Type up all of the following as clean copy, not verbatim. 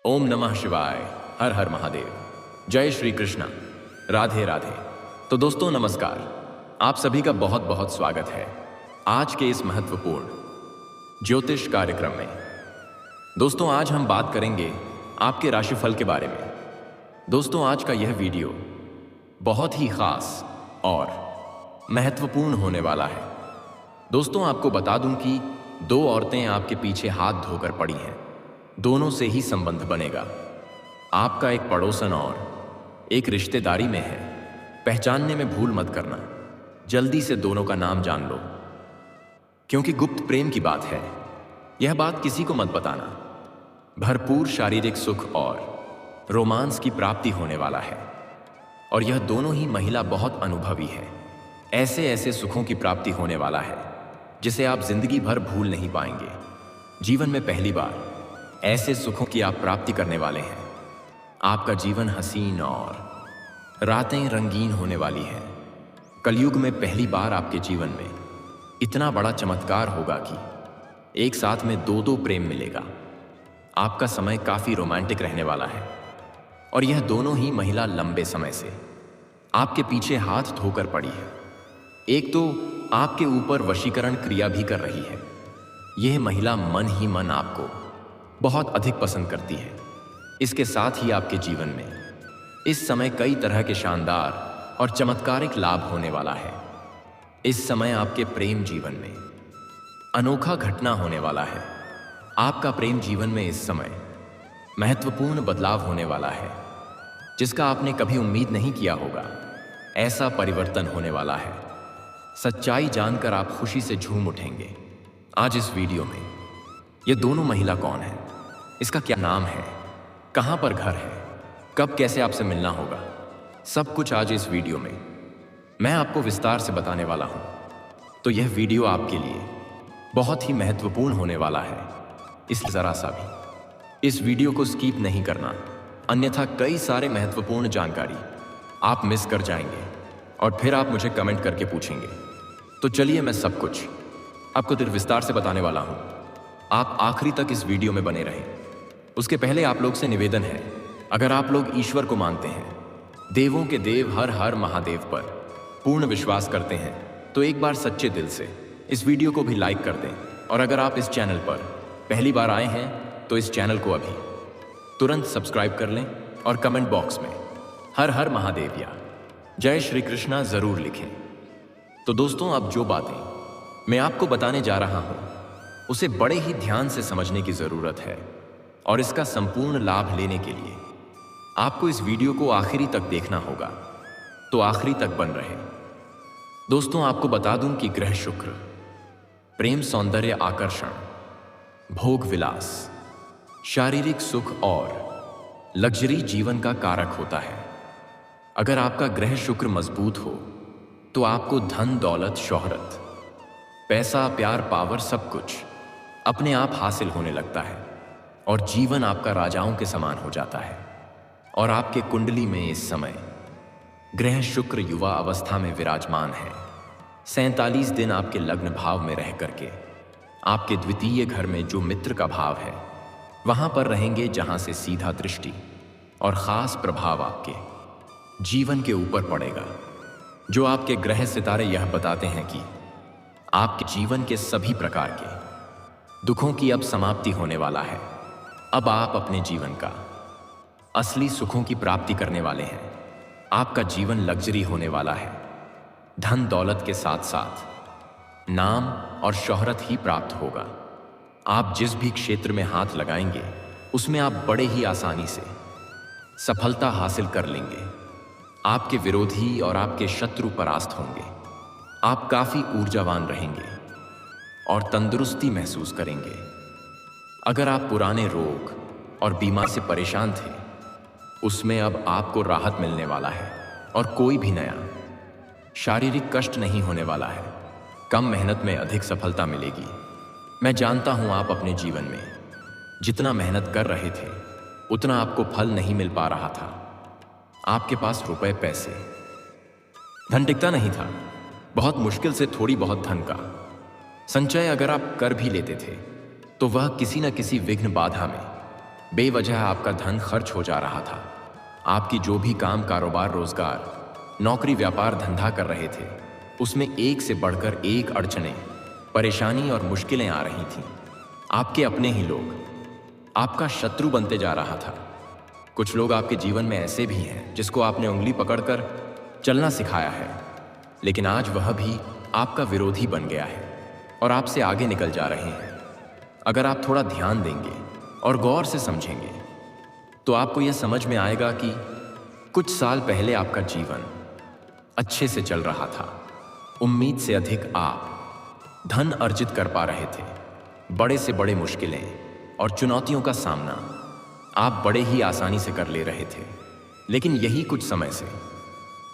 ओम नमः शिवाय। हर हर महादेव। जय श्री कृष्णा। राधे राधे। तो दोस्तों नमस्कार, आप सभी का बहुत बहुत स्वागत है आज के इस महत्वपूर्ण ज्योतिष कार्यक्रम में। दोस्तों आज हम बात करेंगे आपके राशिफल के बारे में। दोस्तों आज का यह वीडियो बहुत ही खास और महत्वपूर्ण होने वाला है। दोस्तों आपको बता दूं कि दो औरतें आपके पीछे हाथ धोकर पड़ी हैं, दोनों से ही संबंध बनेगा। आपका एक पड़ोसन और एक रिश्तेदारी में है, पहचानने में भूल मत करना। जल्दी से दोनों का नाम जान लो, क्योंकि गुप्त प्रेम की बात है। यह बात किसी को मत बताना। भरपूर शारीरिक सुख और रोमांस की प्राप्ति होने वाला है, और यह दोनों ही महिला बहुत अनुभवी है। ऐसे ऐसे सुखों की प्राप्ति होने वाला है जिसे आप जिंदगी भर भूल नहीं पाएंगे। जीवन में पहली बार ऐसे सुखों की आप प्राप्ति करने वाले हैं। आपका जीवन हसीन और रातें रंगीन होने वाली हैं। कलयुग में पहली बार आपके जीवन में इतना बड़ा चमत्कार होगा कि एक साथ में दो दो प्रेम मिलेगा। आपका समय काफी रोमांटिक रहने वाला है, और यह दोनों ही महिला लंबे समय से आपके पीछे हाथ धोकर पड़ी है। एक तो आपके ऊपर वशीकरण क्रिया भी कर रही है। यह महिला मन ही मन आपको बहुत अधिक पसंद करती है। इसके साथ ही आपके जीवन में इस समय कई तरह के शानदार और चमत्कारिक लाभ होने वाला है। इस समय आपके प्रेम जीवन में अनोखा घटना होने वाला है। आपका प्रेम जीवन में इस समय महत्वपूर्ण बदलाव होने वाला है, जिसका आपने कभी उम्मीद नहीं किया होगा। ऐसा परिवर्तन होने वाला है, सच्चाई जानकर आप खुशी से झूम उठेंगे। आज इस वीडियो में ये दोनों महिला कौन है, इसका क्या नाम है, कहां पर घर है, कब कैसे आपसे मिलना होगा, सब कुछ आज इस वीडियो में मैं आपको विस्तार से बताने वाला हूं। तो यह वीडियो आपके लिए बहुत ही महत्वपूर्ण होने वाला है, इसलिए जरा सा भी इस वीडियो को स्किप नहीं करना, अन्यथा कई सारे महत्वपूर्ण जानकारी आप मिस कर जाएंगे और फिर आप मुझे कमेंट करके पूछेंगे। तो चलिए मैं सब कुछ आपको विस्तार से बताने वाला हूं। आप आखिरी तक इस वीडियो में बने रहें। उसके पहले आप लोग से निवेदन है, अगर आप लोग ईश्वर को मानते हैं, देवों के देव हर हर महादेव पर पूर्ण विश्वास करते हैं, तो एक बार सच्चे दिल से इस वीडियो को भी लाइक कर दें। और अगर आप इस चैनल पर पहली बार आए हैं तो इस चैनल को अभी तुरंत सब्सक्राइब कर लें और कमेंट बॉक्स में हर हर महादेव या जय श्री कृष्णा जरूर लिखें। तो दोस्तों अब जो बातें मैं आपको बताने जा रहा हूं उसे बड़े ही ध्यान से समझने की जरूरत है, और इसका संपूर्ण लाभ लेने के लिए आपको इस वीडियो को आखिरी तक देखना होगा। तो आखिरी तक बन रहे। दोस्तों आपको बता दूं कि ग्रह शुक्र प्रेम, सौंदर्य, आकर्षण, भोग विलास, शारीरिक सुख और लग्जरी जीवन का कारक होता है। अगर आपका ग्रह शुक्र मजबूत हो तो आपको धन, दौलत, शोहरत, पैसा, प्यार, पावर सब कुछ अपने आप हासिल होने लगता है, और जीवन आपका राजाओं के समान हो जाता है। और आपके कुंडली में इस समय ग्रह शुक्र युवा अवस्था में विराजमान है। 47 दिन आपके लग्न भाव में रह करके आपके द्वितीय घर में जो मित्र का भाव है वहां पर रहेंगे, जहां से सीधा दृष्टि और खास प्रभाव आपके जीवन के ऊपर पड़ेगा। जो आपके ग्रह सितारे यह बताते हैं कि आपके जीवन के सभी प्रकार के दुखों की अब समाप्ति होने वाला है। अब आप अपने जीवन का असली सुखों की प्राप्ति करने वाले हैं। आपका जीवन लग्जरी होने वाला है। धन दौलत के साथ साथ नाम और शोहरत ही प्राप्त होगा। आप जिस भी क्षेत्र में हाथ लगाएंगे उसमें आप बड़े ही आसानी से सफलता हासिल कर लेंगे। आपके विरोधी और आपके शत्रु परास्त होंगे। आप काफी ऊर्जावान रहेंगे और तंदुरुस्ती महसूस करेंगे। अगर आप पुराने रोग और बीमारी से परेशान थे, उसमें अब आपको राहत मिलने वाला है, और कोई भी नया शारीरिक कष्ट नहीं होने वाला है। कम मेहनत में अधिक सफलता मिलेगी। मैं जानता हूं आप अपने जीवन में जितना मेहनत कर रहे थे उतना आपको फल नहीं मिल पा रहा था। आपके पास रुपए, पैसे, धन टिकता नहीं था। बहुत मुश्किल से थोड़ी बहुत धन का संचय अगर आप कर भी लेते थे तो वह किसी न किसी विघ्न बाधा में बेवजह आपका धन खर्च हो जा रहा था। आपकी जो भी काम, कारोबार, रोजगार, नौकरी, व्यापार, धंधा कर रहे थे, उसमें एक से बढ़कर एक अड़चनें, परेशानी और मुश्किलें आ रही थीं। आपके अपने ही लोग आपका शत्रु बनते जा रहा था। कुछ लोग आपके जीवन में ऐसे भी हैं जिसको आपने उंगली पकड़कर चलना सिखाया है, लेकिन आज वह भी आपका विरोधी बन गया है और आपसे आगे निकल जा रहे हैं। अगर आप थोड़ा ध्यान देंगे और गौर से समझेंगे तो आपको यह समझ में आएगा कि कुछ साल पहले आपका जीवन अच्छे से चल रहा था। उम्मीद से अधिक आप धन अर्जित कर पा रहे थे। बड़े से बड़े मुश्किलें और चुनौतियों का सामना आप बड़े ही आसानी से कर ले रहे थे। लेकिन यही कुछ समय से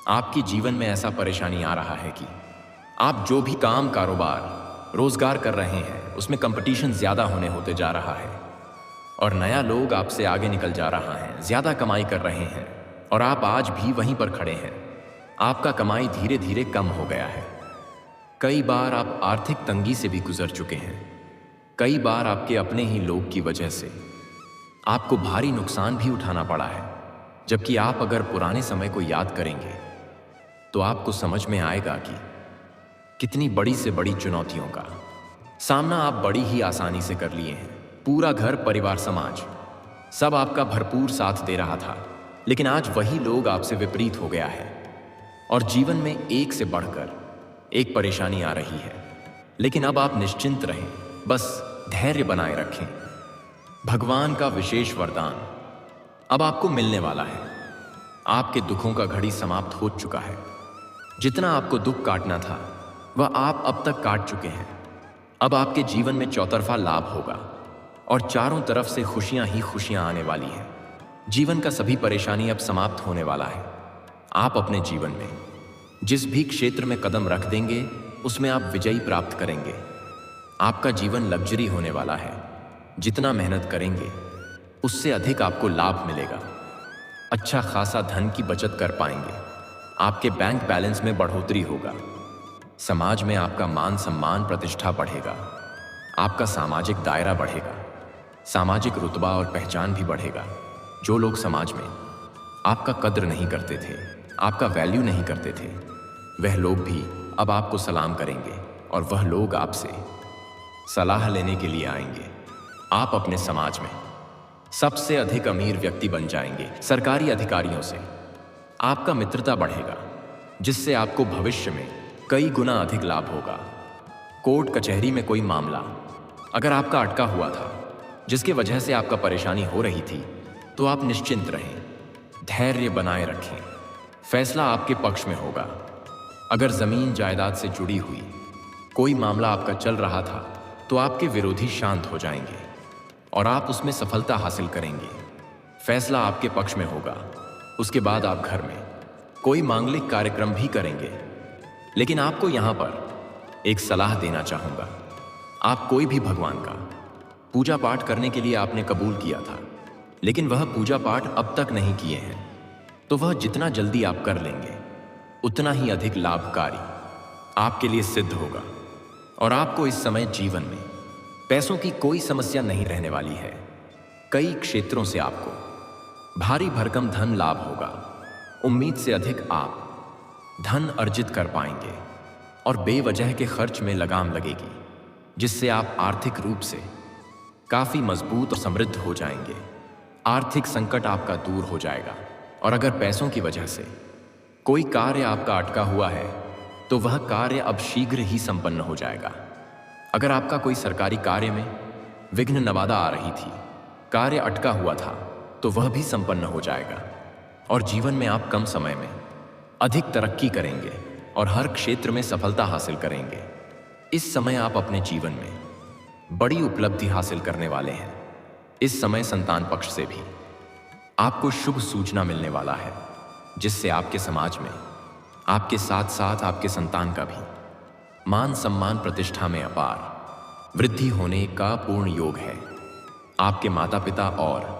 आपके जीवन में ऐसा परेशानी आ रहा है कि आप जो भी काम, कारोबार, रोजगार कर रहे हैं उसमें कंपटीशन ज्यादा होते जा रहा है और नया लोग आपसे आगे निकल जा रहा है, ज्यादा कमाई कर रहे हैं और आप आज भी वहीं पर खड़े हैं। आपका कमाई धीरे धीरे कम हो गया है। कई बार आप आर्थिक तंगी से भी गुजर चुके हैं। कई बार आपके अपने ही लोग की वजह से आपको भारी नुकसान भी उठाना पड़ा है। जबकि आप अगर पुराने समय को याद करेंगे तो आपको समझ में आएगा कि कितनी बड़ी से बड़ी चुनौतियों का सामना आप बड़ी ही आसानी से कर लिए हैं। पूरा घर, परिवार, समाज सब आपका भरपूर साथ दे रहा था, लेकिन आज वही लोग आपसे विपरीत हो गया है और जीवन में एक से बढ़कर एक परेशानी आ रही है। लेकिन अब आप निश्चिंत रहें, बस धैर्य बनाए रखें। भगवान का विशेष वरदान अब आपको मिलने वाला है। आपके दुखों का घड़ी समाप्त हो चुका है। जितना आपको दुख काटना था वह आप अब तक काट चुके हैं। अब आपके जीवन में चौतरफा लाभ होगा और चारों तरफ से खुशियां ही खुशियां आने वाली हैं। जीवन का सभी परेशानी अब समाप्त होने वाला है। आप अपने जीवन में जिस भी क्षेत्र में कदम रख देंगे उसमें आप विजयी प्राप्त करेंगे। आपका जीवन लग्जरी होने वाला है। जितना मेहनत करेंगे उससे अधिक आपको लाभ मिलेगा। अच्छा खासा धन की बचत कर पाएंगे। आपके बैंक बैलेंस में बढ़ोतरी होगा। समाज में आपका मान सम्मान, प्रतिष्ठा बढ़ेगा। आपका सामाजिक दायरा बढ़ेगा। सामाजिक रुतबा और पहचान भी बढ़ेगा। जो लोग समाज में आपका कद्र नहीं करते थे, आपका वैल्यू नहीं करते थे, वह लोग भी अब आपको सलाम करेंगे और वह लोग आपसे सलाह लेने के लिए आएंगे। आप अपने समाज में सबसे अधिक अमीर व्यक्ति बन जाएंगे। सरकारी अधिकारियों से आपका मित्रता बढ़ेगा, जिससे आपको भविष्य में कई गुना अधिक लाभ होगा। कोर्ट कचहरी में कोई मामला अगर आपका अटका हुआ था, जिसकी वजह से आपका परेशानी हो रही थी, तो आप निश्चिंत रहें, धैर्य बनाए रखें। फैसला आपके पक्ष में होगा। अगर जमीन जायदाद से जुड़ी हुई कोई मामला आपका चल रहा था, तो आपके विरोधी शांत हो जाएंगे और आप उसमें सफलता हासिल करेंगे। फैसला आपके पक्ष में होगा। उसके बाद आप घर में कोई मांगलिक कार्यक्रम भी करेंगे। लेकिन आपको यहां पर एक सलाह देना चाहूंगा। आप कोई भी भगवान का पूजा पाठ करने के लिए आपने कबूल किया था, लेकिन वह पूजा पाठ अब तक नहीं किए हैं, तो वह जितना जल्दी आप कर लेंगे उतना ही अधिक लाभकारी आपके लिए सिद्ध होगा और आपको इस समय जीवन में पैसों की कोई समस्या नहीं रहने वाली है। कई क्षेत्रों से आपको भारी भरकम धन लाभ होगा। उम्मीद से अधिक आप धन अर्जित कर पाएंगे और बेवजह के खर्च में लगाम लगेगी, जिससे आप आर्थिक रूप से काफी मजबूत और समृद्ध हो जाएंगे। आर्थिक संकट आपका दूर हो जाएगा और अगर पैसों की वजह से कोई कार्य आपका अटका हुआ है, तो वह कार्य अब शीघ्र ही संपन्न हो जाएगा। अगर आपका कोई सरकारी कार्य में विघ्न नवादा आ रही थी, कार्य अटका हुआ था, तो वह भी संपन्न हो जाएगा और जीवन में आप कम समय में अधिक तरक्की करेंगे और हर क्षेत्र में सफलता हासिल करेंगे। इस समय आप अपने जीवन में बड़ी उपलब्धि हासिल करने वाले हैं। इस समय संतान पक्ष से भी आपको शुभ सूचना मिलने वाला है, जिससे आपके समाज में आपके साथ साथ आपके संतान का भी मान सम्मान, प्रतिष्ठा में अपार वृद्धि होने का पूर्ण योग है। आपके माता पिता और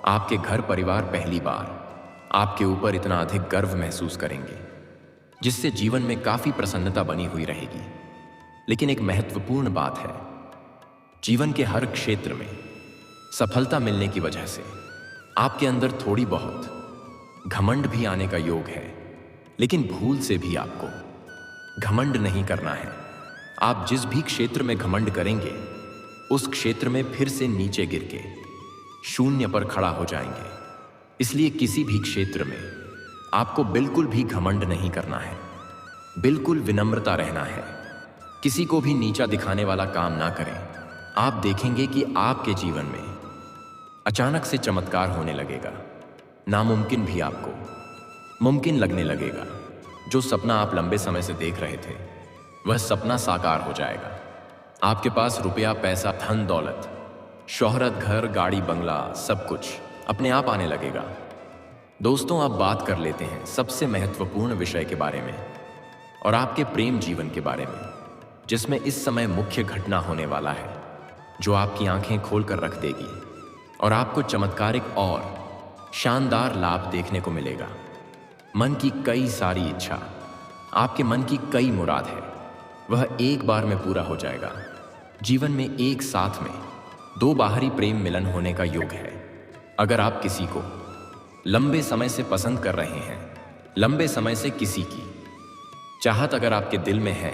आपके घर परिवार पहली बार आपके ऊपर इतना अधिक गर्व महसूस करेंगे, जिससे जीवन में काफी प्रसन्नता बनी हुई रहेगी। लेकिन एक महत्वपूर्ण बात है, जीवन के हर क्षेत्र में सफलता मिलने की वजह से आपके अंदर थोड़ी बहुत घमंड भी आने का योग है, लेकिन भूल से भी आपको घमंड नहीं करना है। आप जिस भी क्षेत्र में घमंड करेंगे उस क्षेत्र में फिर से नीचे गिर के शून्य पर खड़ा हो जाएंगे। इसलिए किसी भी क्षेत्र में आपको बिल्कुल भी घमंड नहीं करना है, बिल्कुल विनम्रता रहना है। किसी को भी नीचा दिखाने वाला काम ना करें। आप देखेंगे कि आपके जीवन में अचानक से चमत्कार होने लगेगा। नामुमकिन भी आपको मुमकिन लगने लगेगा। जो सपना आप लंबे समय से देख रहे थे वह सपना साकार हो जाएगा। आपके पास रुपया, पैसा, धन दौलत, शोहरत, घर, गाड़ी, बंगला, सब कुछ अपने आप आने लगेगा। दोस्तों, अब बात कर लेते हैं सबसे महत्वपूर्ण विषय के बारे में और आपके प्रेम जीवन के बारे में, जिसमें इस समय मुख्य घटना होने वाला है जो आपकी आंखें खोलकर रख देगी और आपको चमत्कारिक और शानदार लाभ देखने को मिलेगा। मन की कई सारी इच्छा, आपके मन की कई मुराद है, वह एक बार में पूरा हो जाएगा। जीवन में एक साथ में दो बाहरी प्रेम मिलन होने का योग है। अगर आप किसी को लंबे समय से पसंद कर रहे हैं, लंबे समय से किसी की चाहत अगर आपके दिल में है,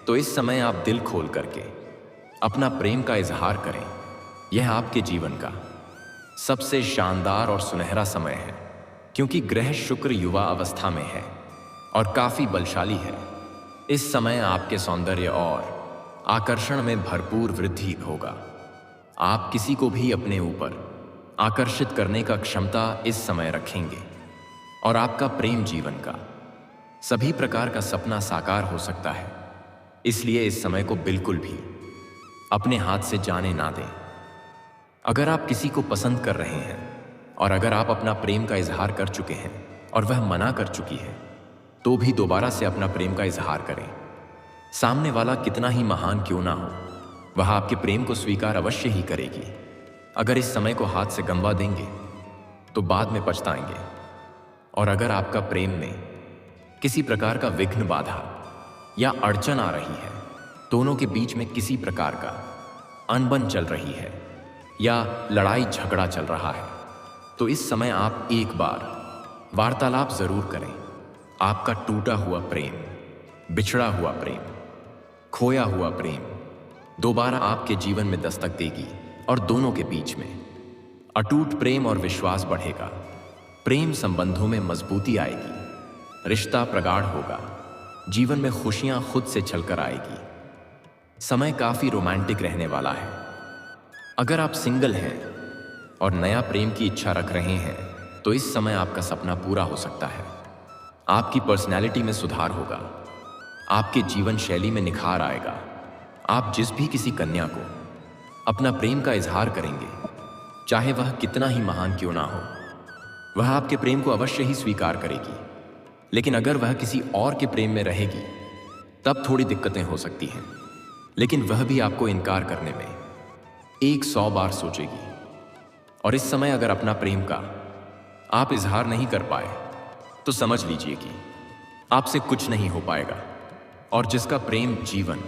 तो इस समय आप दिल खोल करके अपना प्रेम का इजहार करें। यह आपके जीवन का सबसे शानदार और सुनहरा समय है, क्योंकि ग्रह शुक्र युवा अवस्था में है और काफी बलशाली है। इस समय आपके सौंदर्य और आकर्षण में भरपूर वृद्धि होगा। आप किसी को भी अपने ऊपर आकर्षित करने का क्षमता इस समय रखेंगे और आपका प्रेम जीवन का सभी प्रकार का सपना साकार हो सकता है। इसलिए इस समय को बिल्कुल भी अपने हाथ से जाने ना दें। अगर आप किसी को पसंद कर रहे हैं और अगर आप अपना प्रेम का इजहार कर चुके हैं और वह मना कर चुकी है, तो भी दोबारा से अपना प्रेम का इजहार करें। सामने वाला कितना ही महान क्यों ना हो, वह आपके प्रेम को स्वीकार अवश्य ही करेगी। अगर इस समय को हाथ से गंवा देंगे तो बाद में पछताएंगे। और अगर आपका प्रेम में किसी प्रकार का विघ्न, बाधा या अड़चन आ रही है, दोनों के बीच में किसी प्रकार का अनबन चल रही है या लड़ाई झगड़ा चल रहा है, तो इस समय आप एक बार वार्तालाप जरूर करें। आपका टूटा हुआ प्रेम, बिछड़ा हुआ प्रेम, खोया हुआ प्रेम दोबारा आपके जीवन में दस्तक देगी और दोनों के बीच में अटूट प्रेम और विश्वास बढ़ेगा। प्रेम संबंधों में मजबूती आएगी, रिश्ता प्रगाढ़ होगा, जीवन में खुशियां खुद से छलकर आएगी। समय काफी रोमांटिक रहने वाला है। अगर आप सिंगल हैं और नया प्रेम की इच्छा रख रहे हैं, तो इस समय आपका सपना पूरा हो सकता है। आपकी पर्सनैलिटी में सुधार होगा, आपके जीवन शैली में निखार आएगा। आप जिस भी किसी कन्या को अपना प्रेम का इजहार करेंगे, चाहे वह कितना ही महान क्यों ना हो, वह आपके प्रेम को अवश्य ही स्वीकार करेगी। लेकिन अगर वह किसी और के प्रेम में रहेगी, तब थोड़ी दिक्कतें हो सकती हैं। लेकिन वह भी आपको इनकार करने में 100 बार सोचेगी। और इस समय अगर अपना प्रेम का आप इजहार नहीं कर पाए, तो समझ लीजिए कि आपसे कुछ नहीं हो पाएगा। और जिसका प्रेम जीवन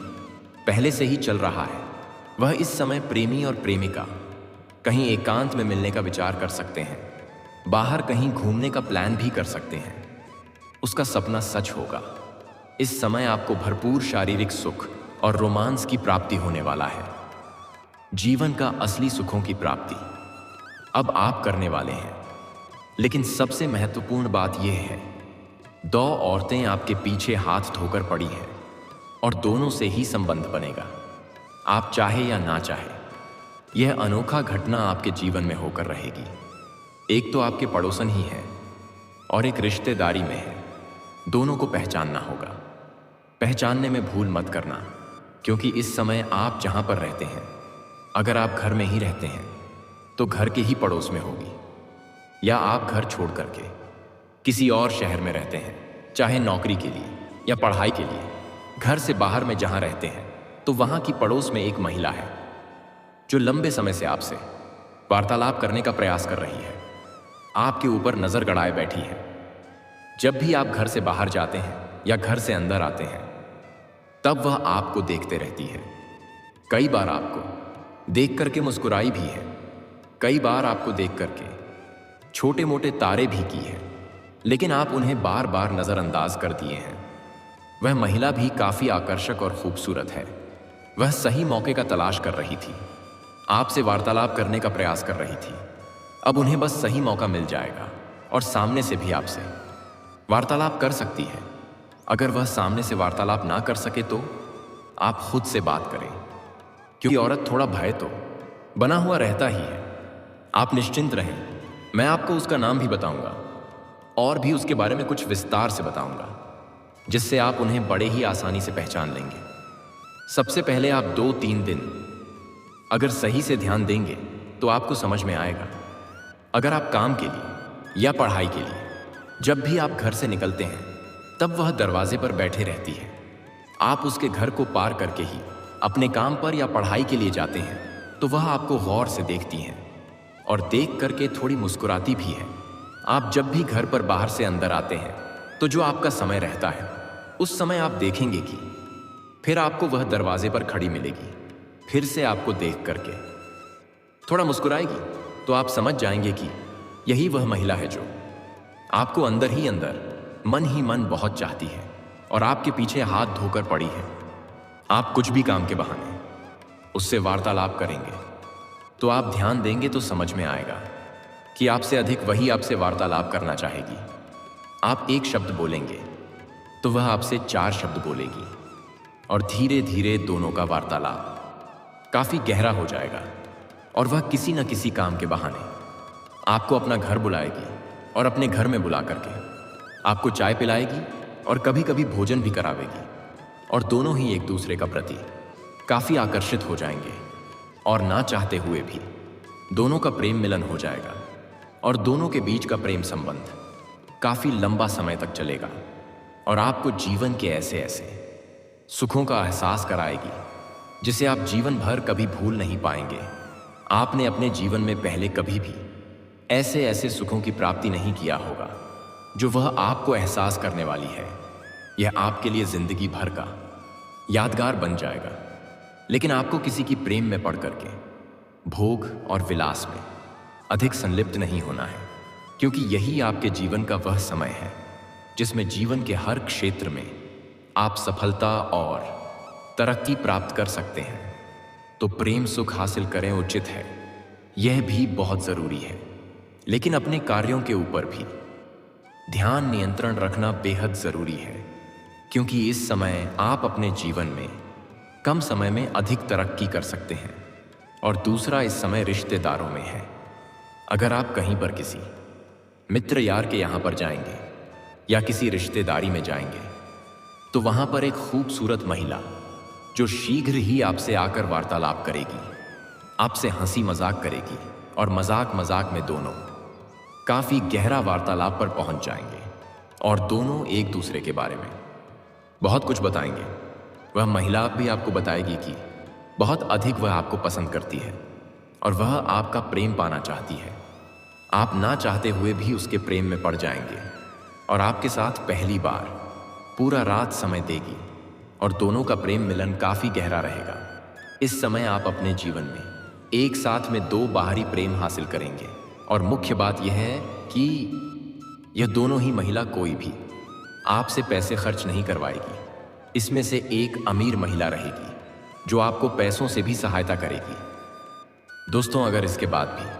पहले से ही चल रहा है, वह इस समय प्रेमी और प्रेमिका कहीं एकांत में मिलने का विचार कर सकते हैं, बाहर कहीं घूमने का प्लान भी कर सकते हैं। उसका सपना सच होगा। इस समय आपको भरपूर शारीरिक सुख और रोमांस की प्राप्ति होने वाला है। जीवन का असली सुखों की प्राप्ति अब आप करने वाले हैं। लेकिन सबसे महत्वपूर्ण बात यह है, 2 औरतें आपके पीछे हाथ धोकर पड़ी हैं और दोनों से ही संबंध बनेगा। आप चाहे या ना चाहे, यह अनोखा घटना आपके जीवन में होकर रहेगी। एक तो आपके पड़ोसन ही है और एक रिश्तेदारी में है। दोनों को पहचानना होगा। पहचानने में भूल मत करना, क्योंकि इस समय आप जहां पर रहते हैं, अगर आप घर में ही रहते हैं तो घर के ही पड़ोस में होगी, या आप घर छोड़ करके किसी और शहर में रहते हैं, चाहे नौकरी के लिए या पढ़ाई के लिए। घर से बाहर में जहां रहते हैं, तो वहां की पड़ोस में एक महिला है जो लंबे समय से आपसे वार्तालाप करने का प्रयास कर रही है, आपके ऊपर नजर गड़ाए बैठी है। जब भी आप घर से बाहर जाते हैं या घर से अंदर आते हैं, तब वह आपको देखते रहती है। कई बार आपको देख करके मुस्कुराई भी है, कई बार आपको देख करके छोटे मोटे तारे भी की है, लेकिन आप उन्हें बार बार नजरअंदाज कर दिए हैं। वह महिला भी काफी आकर्षक और खूबसूरत है। वह सही मौके का तलाश कर रही थी, आपसे वार्तालाप करने का प्रयास कर रही थी। अब उन्हें बस सही मौका मिल जाएगा और सामने से भी आपसे वार्तालाप कर सकती है। अगर वह सामने से वार्तालाप ना कर सके तो आप खुद से बात करें, क्योंकि औरत थोड़ा भय तो बना हुआ रहता ही है। आप निश्चिंत रहें, मैं आपको उसका नाम भी बताऊंगा और भी उसके बारे में कुछ विस्तार से बताऊंगा, जिससे आप उन्हें बड़े ही आसानी से पहचान लेंगे। सबसे पहले आप 2-3 दिन अगर सही से ध्यान देंगे तो आपको समझ में आएगा। अगर आप काम के लिए या पढ़ाई के लिए जब भी आप घर से निकलते हैं तब वह दरवाजे पर बैठे रहती है। आप उसके घर को पार करके ही अपने काम पर या पढ़ाई के लिए जाते हैं तो वह आपको गौर से देखती हैं और देख करके थोड़ी मुस्कुराती भी है। आप जब भी घर पर बाहर से अंदर आते हैं तो जो आपका समय रहता है उस समय आप देखेंगे कि फिर आपको वह दरवाजे पर खड़ी मिलेगी। फिर से आपको देख करके थोड़ा मुस्कुराएगी तो आप समझ जाएंगे कि यही वह महिला है जो आपको अंदर ही अंदर मन ही मन बहुत चाहती है और आपके पीछे हाथ धोकर पड़ी है। आप कुछ भी काम के बहाने उससे वार्तालाप करेंगे तो आप ध्यान देंगे तो समझ में आएगा कि आपसे अधिक वही आपसे वार्तालाप करना चाहेगी। आप एक शब्द बोलेंगे तो वह आपसे 4 शब्द बोलेगी और धीरे धीरे दोनों का वार्तालाप काफी गहरा हो जाएगा और वह किसी न किसी काम के बहाने आपको अपना घर बुलाएगी और अपने घर में बुला करके आपको चाय पिलाएगी और कभी कभी भोजन भी करावेगी और दोनों ही एक दूसरे का प्रति काफी आकर्षित हो जाएंगे और ना चाहते हुए भी दोनों का प्रेम मिलन हो जाएगा और दोनों के बीच का प्रेम संबंध काफी लंबा समय तक चलेगा और आपको जीवन के ऐसे ऐसे सुखों का एहसास कराएगी जिसे आप जीवन भर कभी भूल नहीं पाएंगे। आपने अपने जीवन में पहले कभी भी ऐसे ऐसे सुखों की प्राप्ति नहीं किया होगा जो वह आपको एहसास करने वाली है। यह आपके लिए जिंदगी भर का यादगार बन जाएगा। लेकिन आपको किसी की प्रेम में पड़ करके भोग और विलास में अधिक संलिप्त नहीं होना है, क्योंकि यही आपके जीवन का वह समय है जिसमें जीवन के हर क्षेत्र में आप सफलता और तरक्की प्राप्त कर सकते हैं। तो प्रेम सुख हासिल करें उचित है, यह भी बहुत जरूरी है, लेकिन अपने कार्यों के ऊपर भी ध्यान नियंत्रण रखना बेहद जरूरी है, क्योंकि इस समय आप अपने जीवन में कम समय में अधिक तरक्की कर सकते हैं। और दूसरा, इस समय रिश्तेदारों में है। अगर आप कहीं पर किसी मित्र यार के यहाँ पर जाएंगे या किसी रिश्तेदारी में जाएंगे तो वहां पर एक खूबसूरत महिला जो शीघ्र ही आपसे आकर वार्तालाप करेगी, आपसे हंसी मजाक करेगी और मजाक मजाक में दोनों काफी गहरा वार्तालाप पर पहुंच जाएंगे और दोनों एक दूसरे के बारे में बहुत कुछ बताएंगे। वह महिला भी आपको बताएगी कि बहुत अधिक वह आपको पसंद करती है और वह आपका प्रेम पाना चाहती है। आप ना चाहते हुए भी उसके प्रेम में पड़ जाएंगे और आपके साथ पहली बार पूरा रात समय देगी और दोनों का प्रेम मिलन काफी गहरा रहेगा। इस समय आप अपने जीवन में एक साथ में 2 बाहरी प्रेम हासिल करेंगे और मुख्य बात यह है कि यह दोनों ही महिला कोई भी आपसे पैसे खर्च नहीं करवाएगी। इसमें से एक अमीर महिला रहेगी जो आपको पैसों से भी सहायता करेगी। दोस्तों, अगर इसके बाद भी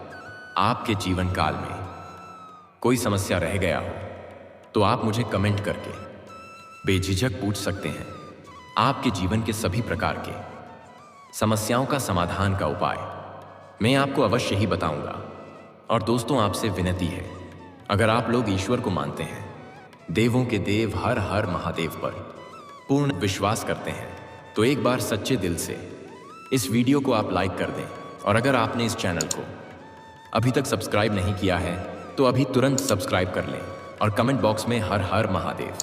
आपके जीवन काल में कोई समस्या रह गया हो तो आप मुझे कमेंट करके बेझिझक पूछ सकते हैं। आपके जीवन के सभी प्रकार के समस्याओं का समाधान का उपाय मैं आपको अवश्य ही बताऊंगा। और दोस्तों, आपसे विनती है, अगर आप लोग ईश्वर को मानते हैं, देवों के देव हर हर महादेव पर पूर्ण विश्वास करते हैं, तो एक बार सच्चे दिल से इस वीडियो को आप लाइक कर दें। और अगर आपने इस चैनल को अभी तक सब्सक्राइब नहीं किया है तो अभी तुरंत सब्सक्राइब कर लें और कमेंट बॉक्स में हर हर महादेव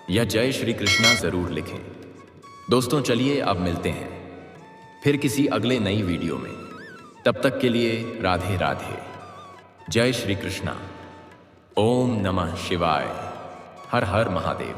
या जय श्री कृष्णा जरूर लिखें। दोस्तों, चलिए अब मिलते हैं फिर किसी अगले नई वीडियो में। तब तक के लिए राधे राधे, जय श्री कृष्णा, ओम नमः शिवाय, हर हर महादेव।